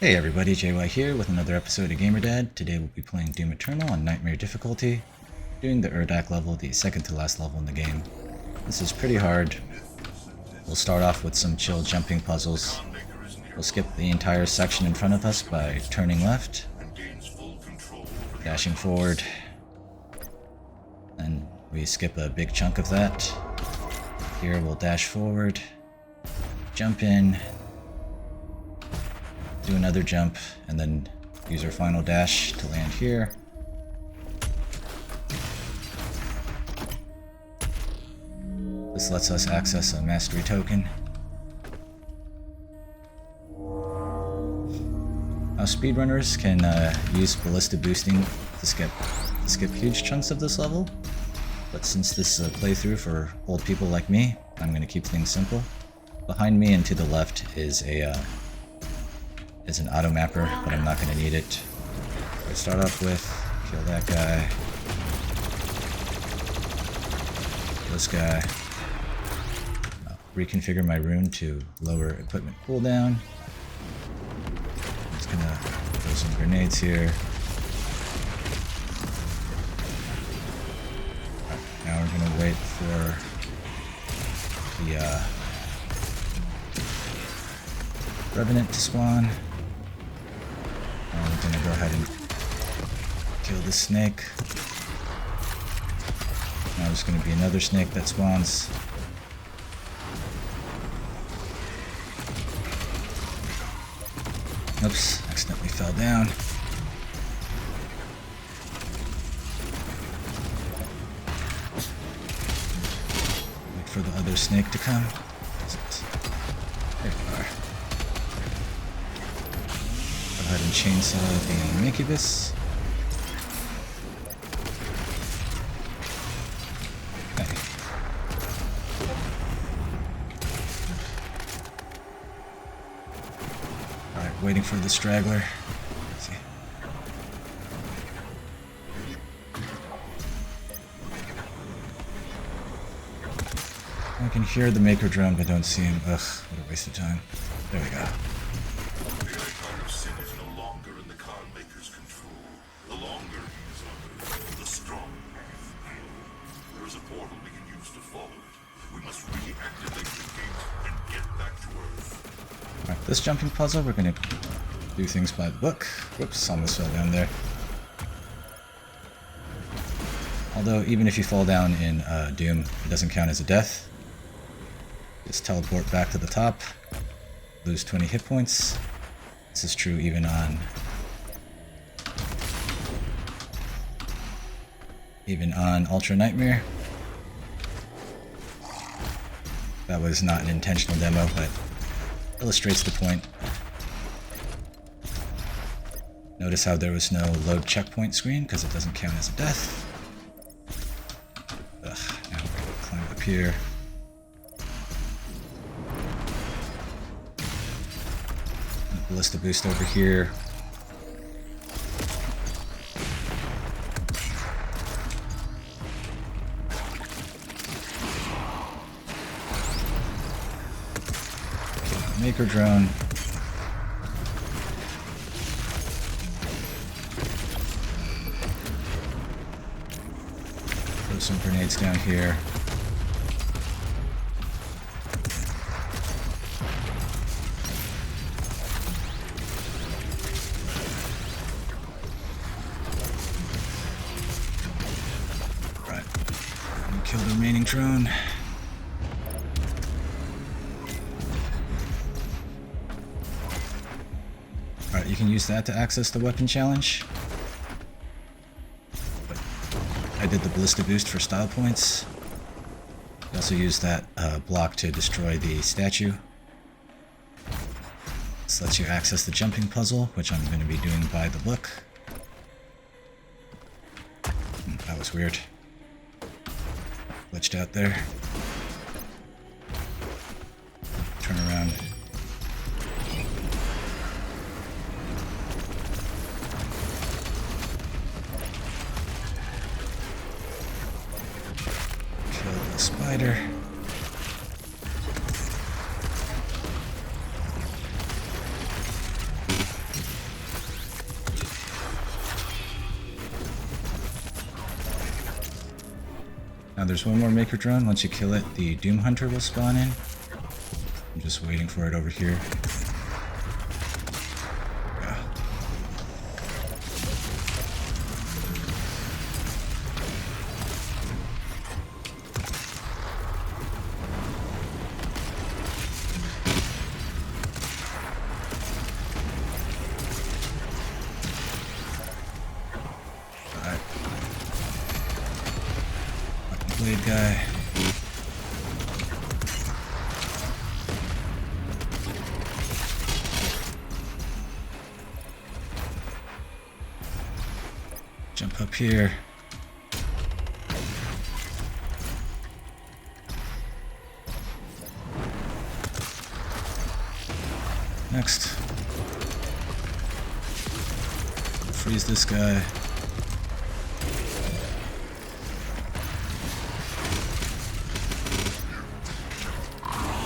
Hey everybody, JY here with another episode of GamerDad. Today we'll be playing Doom Eternal on Nightmare difficulty, doing the Urdak level, the second to last level in the game. This is pretty hard. We'll start off with some chill jumping puzzles. We'll skip the entire section in front of us by turning left, dashing forward, then we skip a big chunk of that. Here we'll dash forward, jump in, do another jump, and then use our final dash to land here. This lets us access a mastery token. Speedrunners can use ballista boosting to skip huge chunks of this level, but since this is a playthrough for old people like me, I'm going to keep things simple. Behind me and to the left is an auto mapper, but I'm not going to need it. Let's start off with kill that guy, this guy. I'll reconfigure my rune to lower equipment cooldown. I'm just gonna throw some grenades here. Right, now we're gonna wait for the Revenant to spawn. I'm gonna go ahead and kill this snake. Now there's gonna be another snake that spawns. Oops, accidentally fell down. Wait for the other snake to come. There you are. Go ahead and chainsaw the incubus. Okay. Alright, waiting for the straggler. Let's see. I can hear the maker drone, but don't see him. Ugh, what a waste of time. There we go. Alright, this jumping puzzle, we're gonna do things by the book. Whoops, almost fell down there. Although, even if you fall down in Doom, it doesn't count as a death. Just teleport back to the top, lose 20 hit points. This is true even on Ultra Nightmare. That was not an intentional demo, but illustrates the point. Notice how there was no load checkpoint screen because it doesn't count as a death. Ugh, now we're gonna climb up here. Ballista boost over here. Maker drone. Throw some grenades down here. Right. Kill the remaining drone. Alright, you can use that to access the weapon challenge. But I did the ballista boost for style points. You also use that block to destroy the statue. This lets you access the jumping puzzle, which I'm going to be doing by the book. That was weird. Glitched out there. Turn around. Spider. Now there's one more Maker drone. Once you kill it, the Doom Hunter will spawn in. I'm just waiting for it over here. Yeah. Alright. Blade guy. Jump up here. Next. Freeze this guy.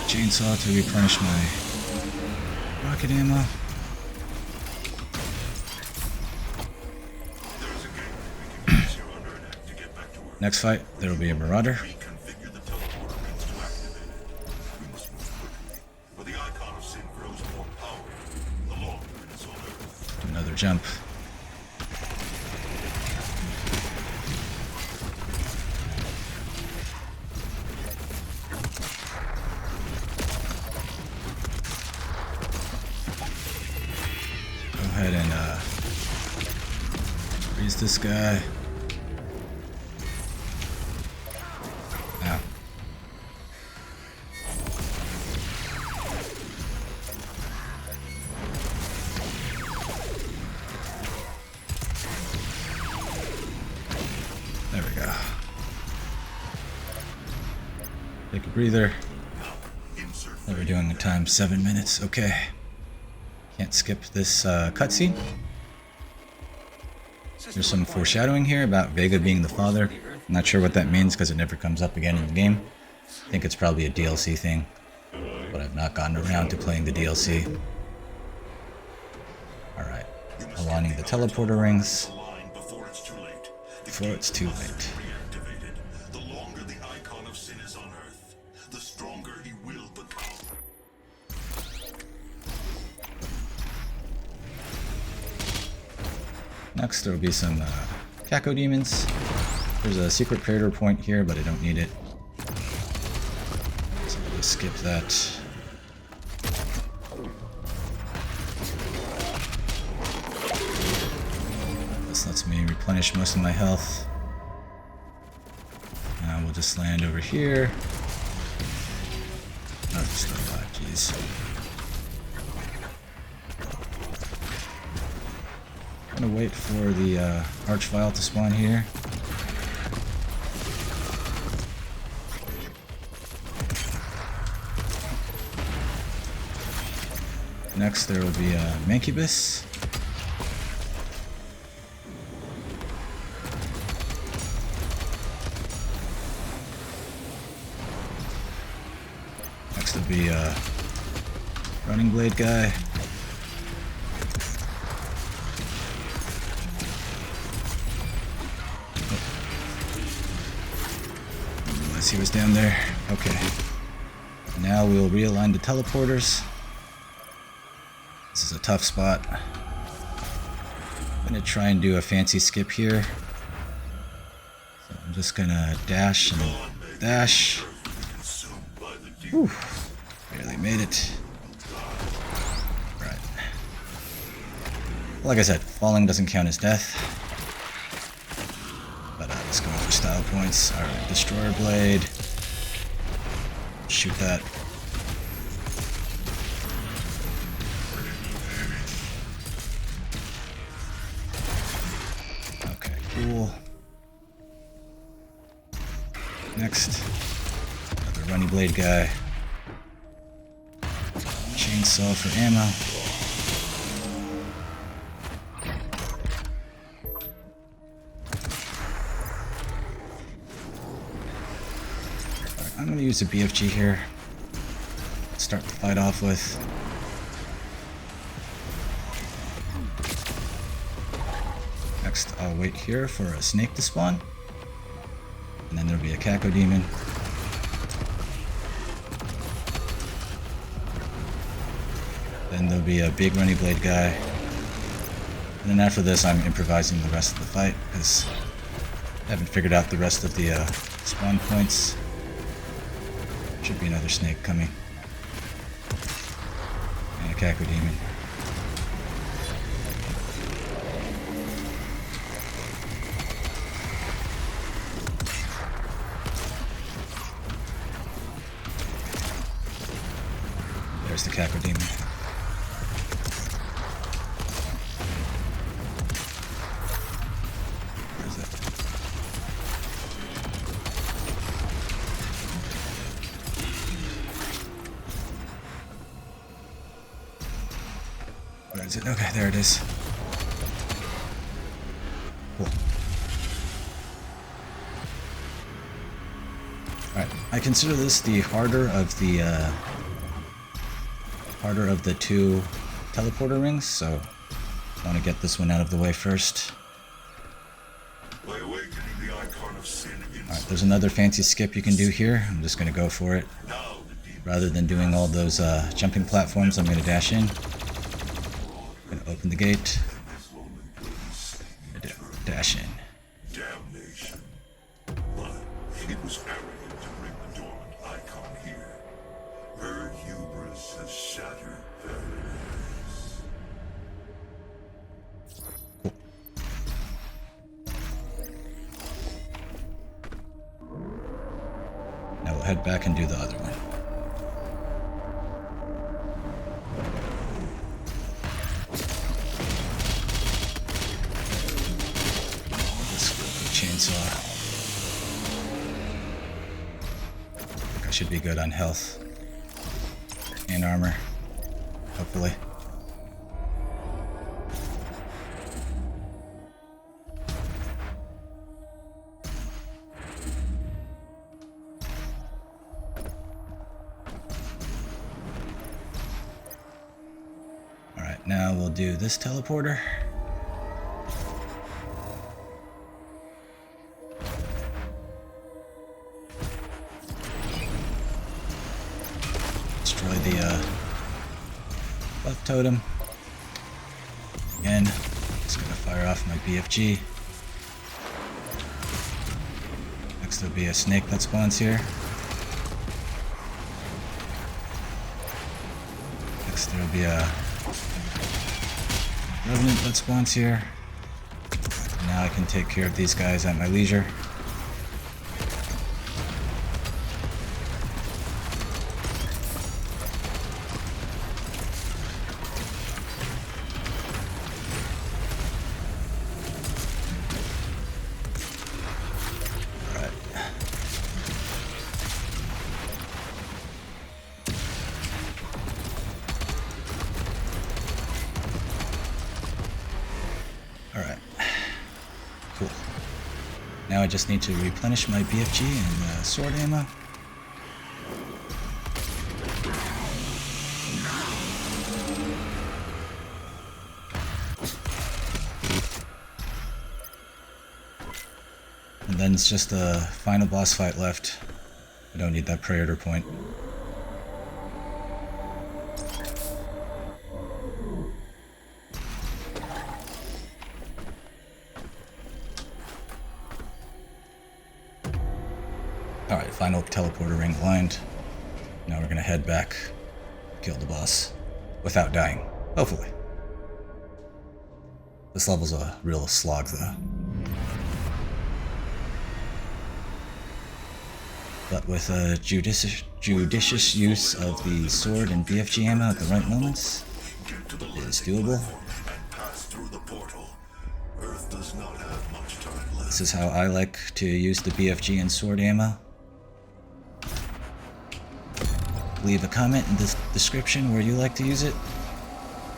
Chainsaw to replenish my rocket ammo. Next fight, there will be a Marauder. Do another jump. Go ahead and freeze this guy. There we go. Take a breather. What we're doing in time, 7 minutes. Okay. Can't skip this cutscene. There's some foreshadowing here about Vega being the father. I'm not sure what that means because it never comes up again in the game. I think it's probably a DLC thing, but I've not gotten around to playing the DLC. Alright. Aligning the teleporter rings. Before it's too late. The longer the icon of sin is on Earth, the stronger he will become. Next, there will be some Caco demons. There's a secret predator point here, but I don't need it. So I'll just skip that. This lets me replenish most of my health. Now we'll just land over here. Oh, still alive, jeez. I'm gonna wait for the Archvile to spawn here. Next there will be a Mancubus. Next will be a Running Blade guy. He was down there. Okay. Now we'll realign the teleporters. This is a tough spot. I'm gonna try and do a fancy skip here. So I'm just gonna dash and dash. Whew. Barely made it. Right. Like I said, falling doesn't count as death. Let's go for style points. Alright, Destroyer Blade. Shoot that. Okay, cool. Next, another Running Blade guy. Chainsaw for ammo. I'm going to use a BFG here. Start the fight off with. Next, I'll wait here for a snake to spawn. And then there'll be a Caco Demon. Then there'll be a big runny blade guy. And then after this, I'm improvising the rest of the fight because I haven't figured out the rest of the spawn points. Should be another snake coming. And a Caco Demon. There's the Caco Demon. Where is it? Where is it? Okay, there it is. Cool. Alright, I consider this the harder of the two teleporter rings, so I want to get this one out of the way first. By awakening the icon of sin Alright, there's another fancy skip you can do here. I'm just going to go for it. now the demon Rather than doing all those jumping platforms, I'm going to dash in. I'm going to open the gate. this lonely place. Dash in. Damnation. But it was arrogant to bring the dormant icon here. Her hubris has shattered paradise. Cool. Now we'll head back and do the other one. Let's go with the chainsaw. I think I should be good on health and armor, hopefully. Alright, now we'll do this teleporter. Destroy the buff totem. Again, just gonna fire off my BFG. Next there'll be a snake that spawns here. Next there'll be a revenant that spawns here. Now I can take care of these guys at my leisure. Alright. Alright. Cool. Now I just need to replenish my BFG and sword ammo. And then it's just a final boss fight left. I don't need that Praetor point. Alright, final teleporter ring aligned. Now we're gonna head back, kill the boss. Without dying. Hopefully. This level's a real slog though. But with a judicious use of the sword and BFG ammo at the right moments, Get to the it is doable. and pass through the portal. Earth does not have much time left. This is how I like to use the BFG and sword ammo. Leave a comment in the description where you like to use it.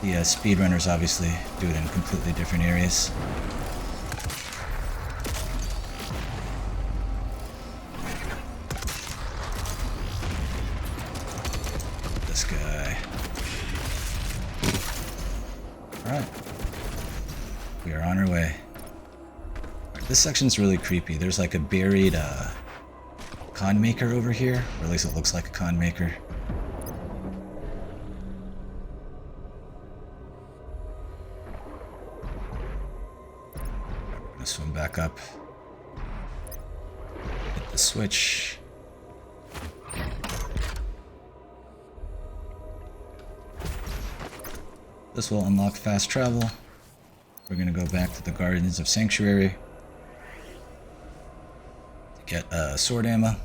The speedrunners obviously do it in completely different areas. This guy. Alright. We are on our way. This section's really creepy. There's like a buried con maker over here, or at least it looks like a con maker. I'm gonna swim back up. Hit the switch. This will unlock fast travel. We're gonna go back to the Gardens of Sanctuary to get sword ammo.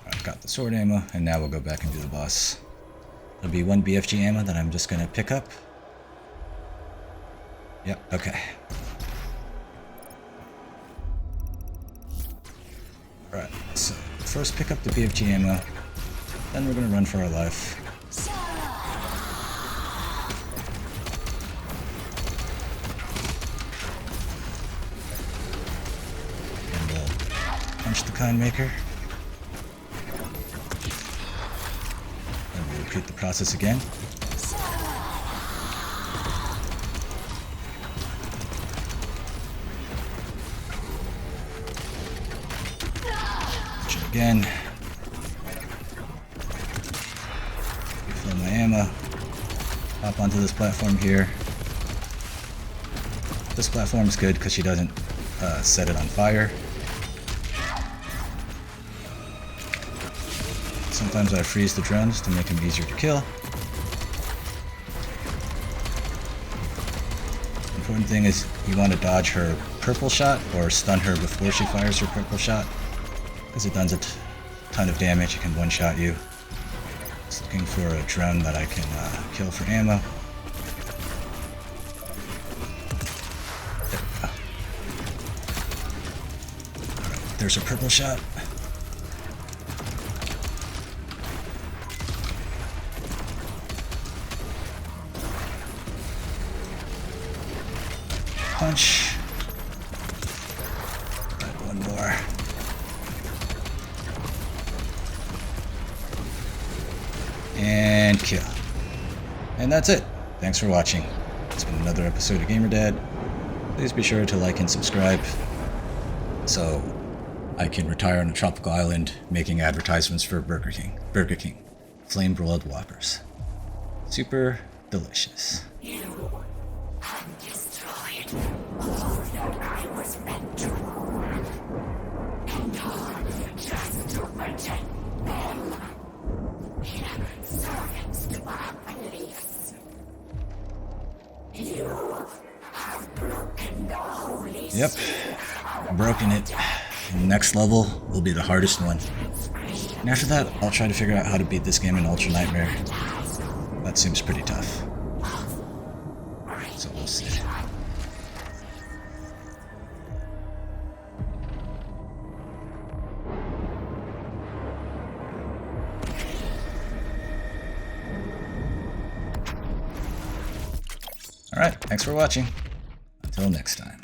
I've got the sword ammo, and now we'll go back and do the boss. There'll be one BFG ammo that I'm just gonna pick up. Yep, okay. Alright, so first pick up the BFG ammo, then we're gonna run for our life. And we'll punch the con maker. And we'll repeat the process again. Again. Refill my ammo. Hop onto this platform here. This platform is good because she doesn't set it on fire. Sometimes I freeze the drones to make them easier to kill. The important thing is you want to dodge her purple shot or stun her before she fires her purple shot, because it does a ton of damage. It can one-shot you. Just looking for a drone that I can kill for ammo. Alright, there's a purple shot. Punch. Alright, one more. And kill. And that's it. Thanks for watching. It's been another episode of GamerDad. Please be sure to like and subscribe so I can retire on a tropical island making advertisements for Burger King. Burger King. Flame broiled Whoppers. Super delicious. You have destroyed all that I was meant to. And all just to protect them. Servants to our beliefs. You have broken the holy Yep. Broken it. Next level will be the hardest one. And after that, I'll try to figure out how to beat this game in Ultra Nightmare. That seems pretty tough. So we'll see. Alright, thanks for watching. Until next time.